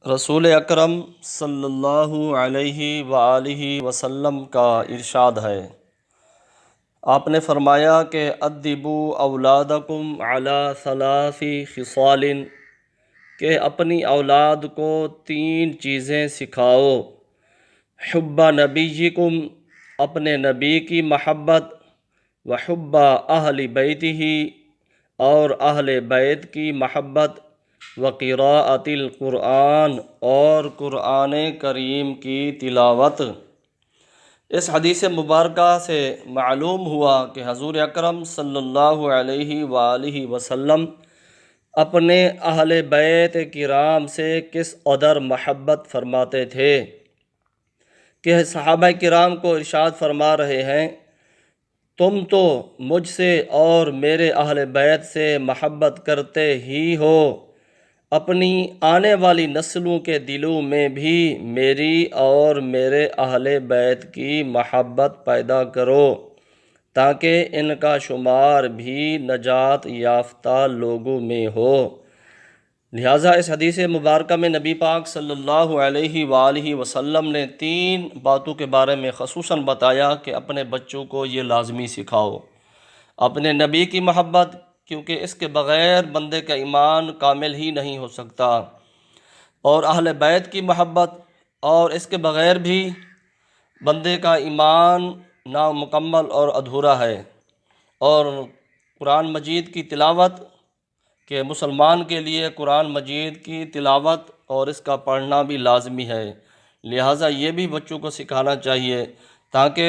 رسول اکرم صلی اللہ علیہ وآلہ وسلم کا ارشاد ہے، آپ نے فرمایا کہ ادبوا اولادکم علی ثلاث خصال، کہ اپنی اولاد کو 3 چیزیں سکھاؤ: حب نبیکم، اپنے نبی کی محبت، وحب اہل بیتہ، اور اہل بیت کی محبت، وقراءۃ القرآن، اور قرآن کریم کی تلاوت۔ اس حدیث مبارکہ سے معلوم ہوا کہ حضور اکرم صلی اللہ علیہ وآلہ وسلم اپنے اہل بیت کرام سے کس قدر محبت فرماتے تھے کہ صحابہ کرام کو ارشاد فرما رہے ہیں، تم تو مجھ سے اور میرے اہل بیت سے محبت کرتے ہی ہو، اپنی آنے والی نسلوں کے دلوں میں بھی میری اور میرے اہل بیت کی محبت پیدا کرو تاکہ ان کا شمار بھی نجات یافتہ لوگوں میں ہو۔ لہٰذا اس حدیث مبارکہ میں نبی پاک صلی اللہ علیہ وآلہ وسلم نے 3 باتوں کے بارے میں خصوصاً بتایا کہ اپنے بچوں کو یہ لازمی سکھاؤ: اپنے نبی کی محبت، کیونکہ اس کے بغیر بندے کا ایمان کامل ہی نہیں ہو سکتا، اور اہل بیت کی محبت، اور اس کے بغیر بھی بندے کا ایمان نامکمل اور ادھورا ہے، اور قرآن مجید کی تلاوت، کہ مسلمان کے لیے قرآن مجید کی تلاوت اور اس کا پڑھنا بھی لازمی ہے۔ لہٰذا یہ بھی بچوں کو سکھانا چاہیے تاکہ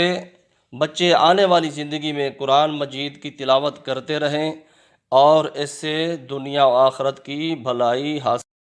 بچے آنے والی زندگی میں قرآن مجید کی تلاوت کرتے رہیں اور اس سے دنیا و آخرت کی بھلائی حاصل